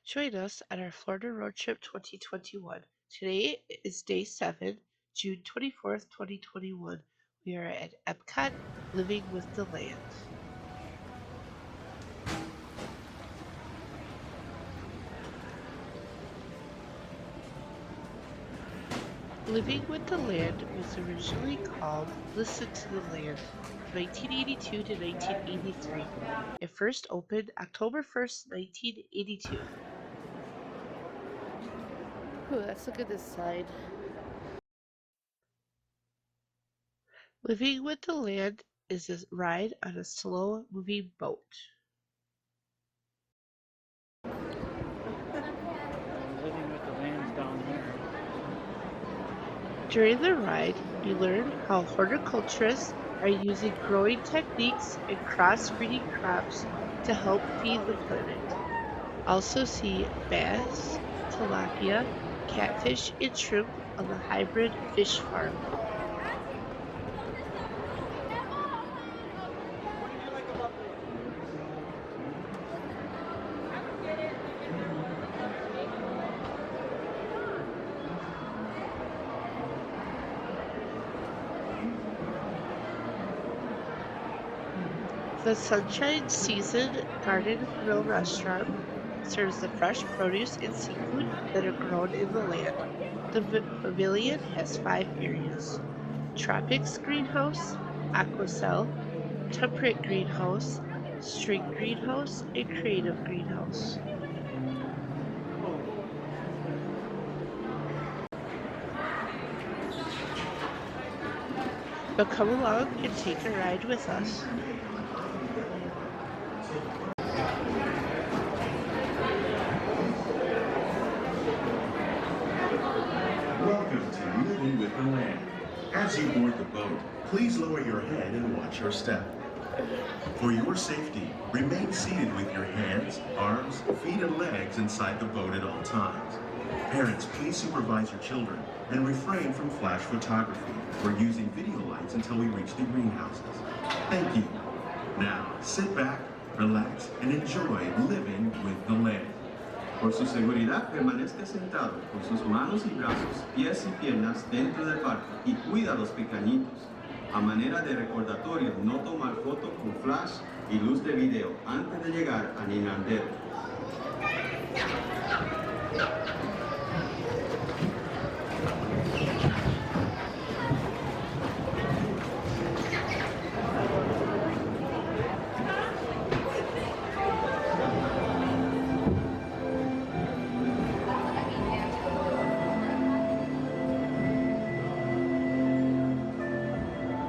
Join us at our Florida Road Trip 2021. Today is day 7, June 24th, 2021. We are at Epcot, living with the land. Living with the Land was originally called Listen to the Land from 1982 to 1983. It first opened October 1st, 1982. Ooh, let's look at this side. Living with the Land is a ride on a slow-moving boat. Living with the Lambs down there. During the ride, we learn how horticulturists are using growing techniques and cross-breeding crops to help feed the planet. Also see bass, tilapia, catfish, and shrimp on the hybrid fish farm. The Sunshine Season Garden Grill restaurant serves the fresh produce and seafood that are grown in the land. The pavilion has 5 areas: Tropics Greenhouse, Aquacell, Temperate Greenhouse, String Greenhouse, and Creative Greenhouse. But come along and take a ride with us. Welcome to Living with the Land. As you board the boat, please lower your head and watch your step. For your safety, remain seated with your hands, arms, feet, and legs inside the boat at all times. Parents, please supervise your children and refrain from flash photography or using video lights until we reach the greenhouses. Thank you. Now, sit back, relax, and enjoy living with the land. Por su seguridad, permanezca sentado con sus manos y brazos, pies y piernas dentro del barco y cuida a los pequeñitos. A manera de recordatorio, no tomar foto con flash y luz de video antes de llegar a Ninandero.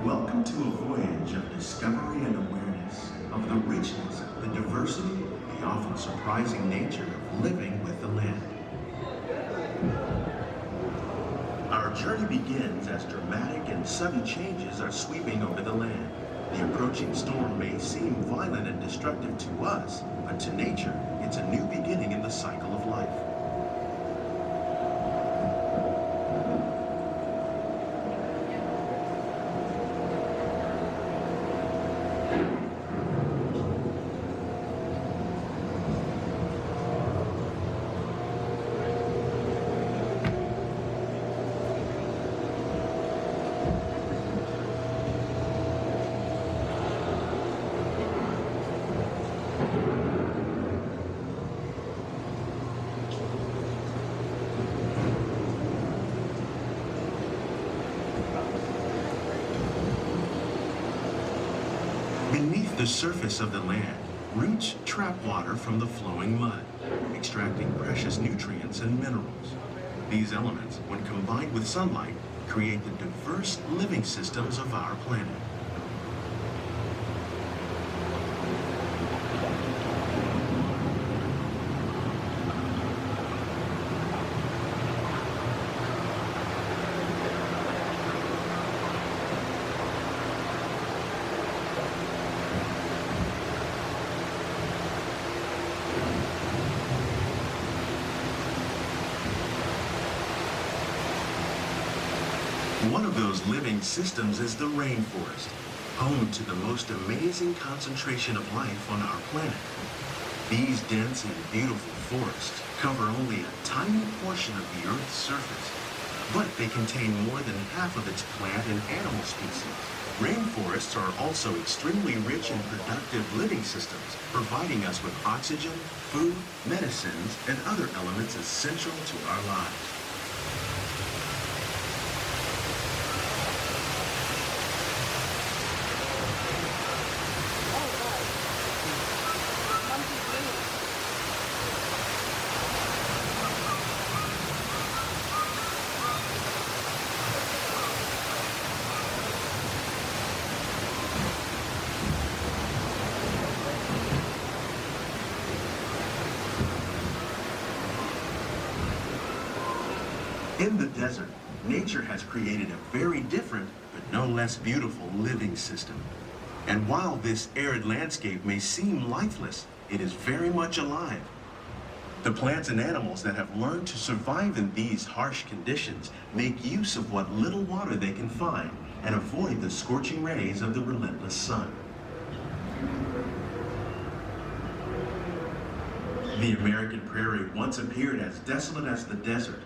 Welcome to a voyage of discovery and awareness of the richness, the diversity, the often surprising nature of living with the land. Our journey begins as dramatic and sudden changes are sweeping over the land. The approaching storm may seem violent and destructive to us, but to nature, it's a new beginning in the cycle of life. Beneath the surface of the land, roots trap water from the flowing mud, extracting precious nutrients and minerals. These elements, when combined with sunlight, create the diverse living systems of our planet. One of those living systems is the rainforest, home to the most amazing concentration of life on our planet. These dense and beautiful forests cover only a tiny portion of the Earth's surface, but they contain more than half of its plant and animal species. Rainforests are also extremely rich in productive living systems, providing us with oxygen, food, medicines, and other elements essential to our lives. In the desert, nature has created a very different, but no less beautiful living system. And while this arid landscape may seem lifeless, it is very much alive. The plants and animals that have learned to survive in these harsh conditions make use of what little water they can find and avoid the scorching rays of the relentless sun. The American prairie once appeared as desolate as the desert.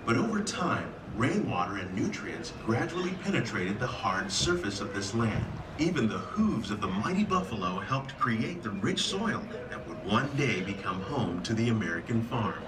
But over time, rainwater and nutrients gradually penetrated the hard surface of this land. Even the hooves of the mighty buffalo helped create the rich soil that would one day become home to the American farm.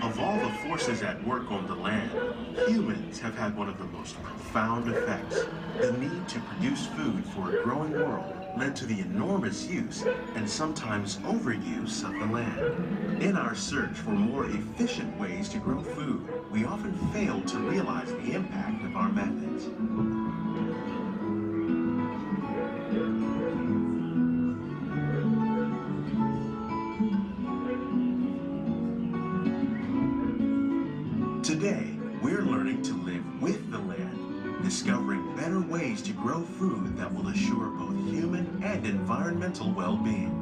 Of all the forces at work on the land, humans have had one of the most profound effects. The need to produce food for a growing world led to the enormous use and sometimes overuse of the land. In our search for more efficient ways to grow food, we often fail to realize the impact of our methods. Today, we're learning to live with the land, discovering better ways to grow food that will assure both human and environmental well-being.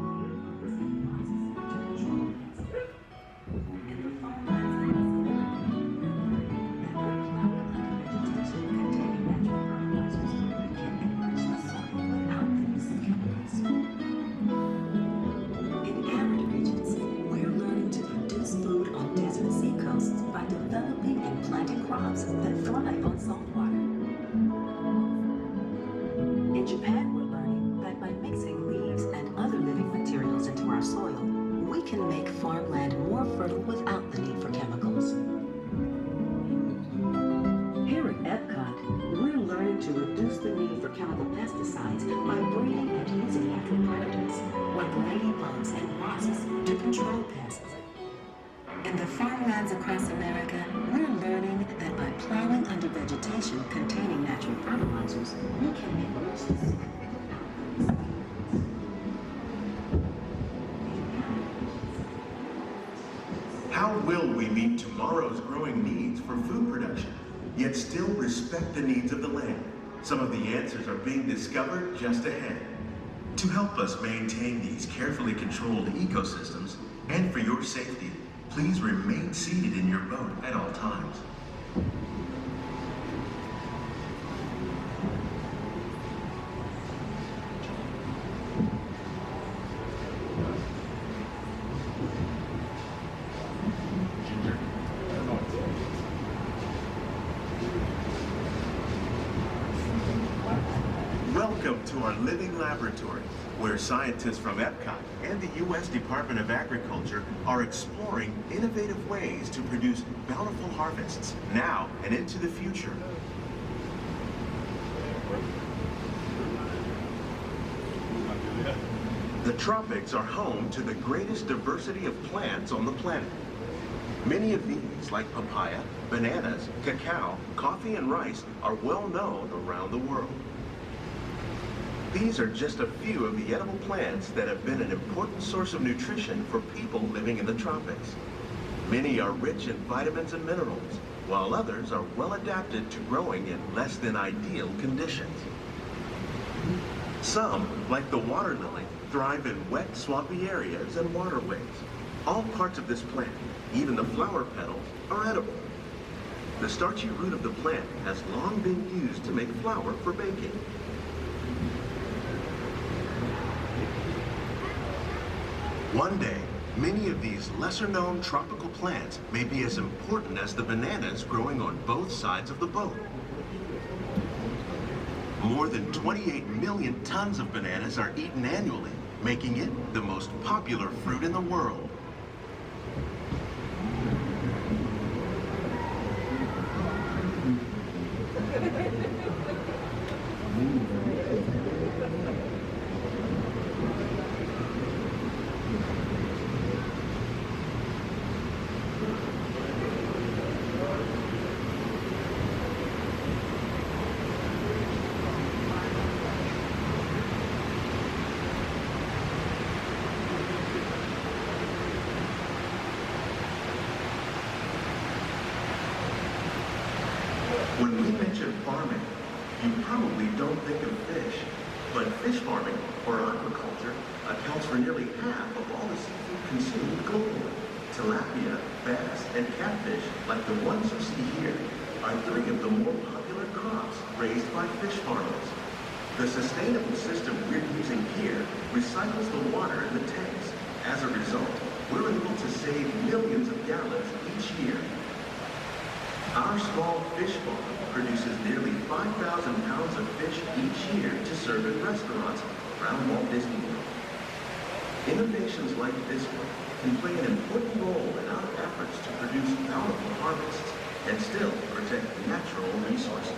In arid regions, we're learning to produce food on desert seacoasts by developing and planting crops that thrive on salt water. In Japan, we're learning that by mixing leaves and other living materials into our soil, we can make farmland more fertile without the need for chemicals. Here at Epcot, we're learning to reduce the need for chemical pesticides by breeding and using natural predators like ladybugs and wasps to control pests. In the farmlands across America, we're learning that by plowing under vegetation containing natural fertilizers, we can make roasts. How will we meet tomorrow's growing needs for food production, yet still respect the needs of the land? Some of the answers are being discovered just ahead. To help us maintain these carefully controlled ecosystems, and for your safety, please remain seated in your boat at all times. Welcome to our living laboratory, where scientists from Epcot and the U.S. Department of Agriculture are exploring innovative ways to produce bountiful harvests now and into the future. The tropics are home to the greatest diversity of plants on the planet. Many of these, like papaya, bananas, cacao, coffee, and rice, are well known around the world. These are just a few of the edible plants that have been an important source of nutrition for people living in the tropics. Many are rich in vitamins and minerals, while others are well adapted to growing in less than ideal conditions. Some, like the water lily, thrive in wet, swampy areas and waterways. All parts of this plant, even the flower petals, are edible. The starchy root of the plant has long been used to make flour for baking. One day, many of these lesser-known tropical plants may be as important as the bananas growing on both sides of the boat. More than 28 million tons of bananas are eaten annually, making it the most popular fruit in the world. When we mention farming, you probably don't think of fish, but fish farming, or aquaculture, accounts for nearly half of all the seafood consumed globally. Tilapia, bass, and catfish, like the ones you see here, are three of the more popular crops raised by fish farmers. The sustainable system we're using here recycles the water in the tanks. As a result, we're able to save millions of gallons each year. Our small fish farm produces nearly 5,000 pounds of fish each year to serve at restaurants around Walt Disney World. Innovations like this one can play an important role in our efforts to produce bountiful harvests and still protect natural resources.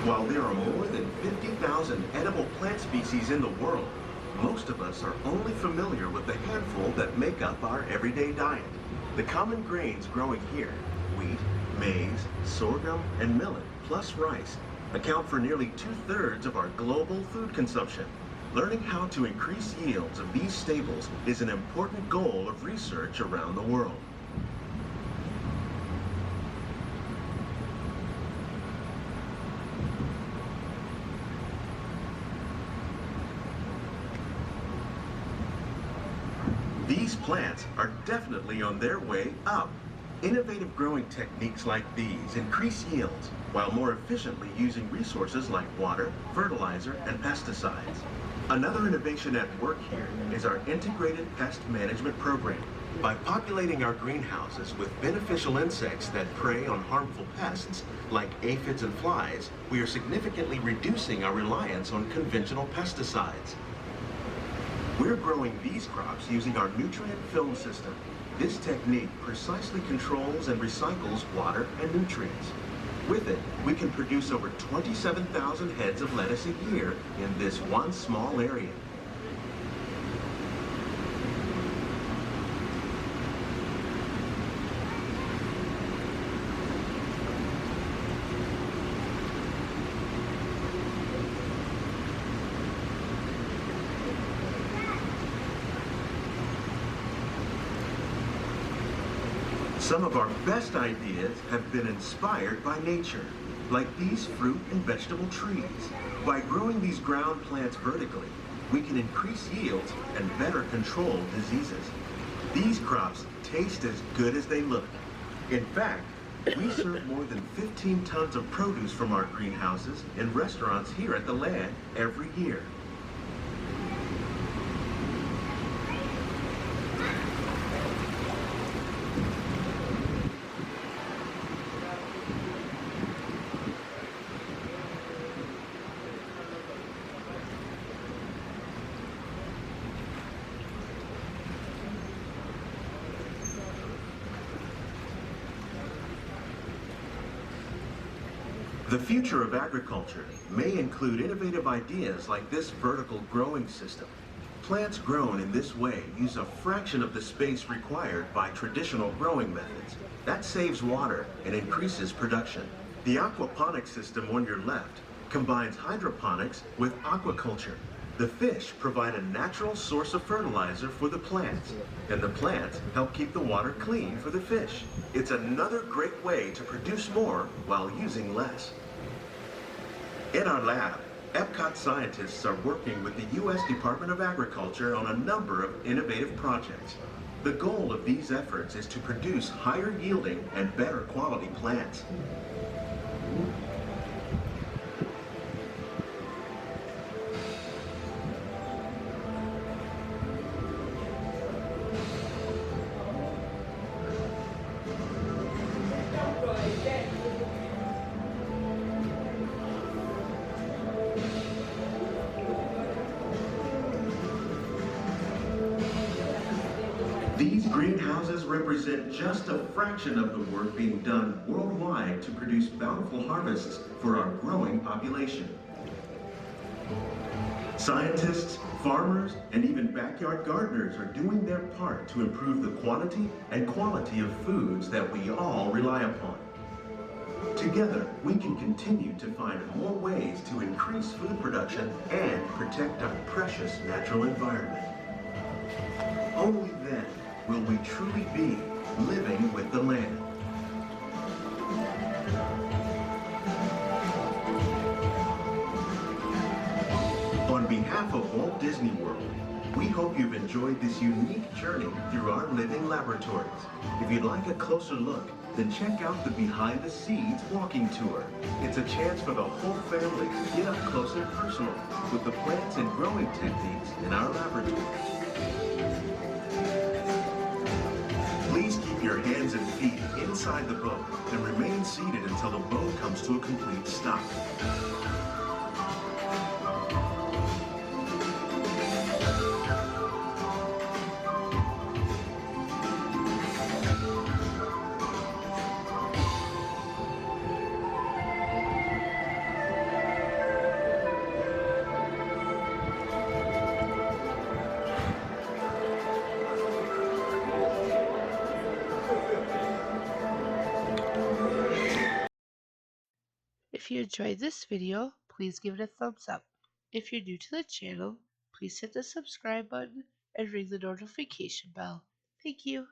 While there are more than 50,000 edible plant species in the world, most of us are only familiar with the handful that make up our everyday diet. The common grains growing here, wheat, maize, sorghum, and millet, plus rice, account for nearly 2/3 of our global food consumption. Learning how to increase yields of these staples is an important goal of research around the world. These plants are definitely on their way up. Innovative growing techniques like these increase yields while more efficiently using resources like water, fertilizer, and pesticides. Another innovation at work here is our integrated pest management program. By populating our greenhouses with beneficial insects that prey on harmful pests like aphids and flies, we are significantly reducing our reliance on conventional pesticides. We're growing these crops using our nutrient film system. This technique precisely controls and recycles water and nutrients. With it, we can produce over 27,000 heads of lettuce a year in this one small area. Some of our best ideas have been inspired by nature, like these fruit and vegetable trees. By growing these ground plants vertically, we can increase yields and better control diseases. These crops taste as good as they look. In fact, we serve more than 15 tons of produce from our greenhouses in restaurants here at the Land every year. The future of agriculture may include innovative ideas like this vertical growing system. Plants grown in this way use a fraction of the space required by traditional growing methods. That saves water and increases production. The aquaponics system on your left combines hydroponics with aquaculture. The fish provide a natural source of fertilizer for the plants, and the plants help keep the water clean for the fish. It's another great way to produce more while using less. In our lab, Epcot scientists are working with the U.S. Department of Agriculture on a number of innovative projects. The goal of these efforts is to produce higher yielding and better quality plants. These greenhouses represent just a fraction of the work being done worldwide to produce bountiful harvests for our growing population. Scientists, farmers, and even backyard gardeners are doing their part to improve the quantity and quality of foods that we all rely upon. Together, we can continue to find more ways to increase food production and protect our precious natural environment. Only then will we truly be living with the land. On behalf of Walt Disney World, we hope you've enjoyed this unique journey through our living laboratories. If you'd like a closer look, then check out the Behind the Seeds walking tour. It's a chance for the whole family to get up close and personal with the plants and growing techniques in our laboratory. Please keep your hands and feet inside the boat and remain seated until the boat comes to a complete stop. If you enjoyed this video, please give it a thumbs up. If you're new to the channel, please hit the subscribe button and ring the notification bell. Thank you.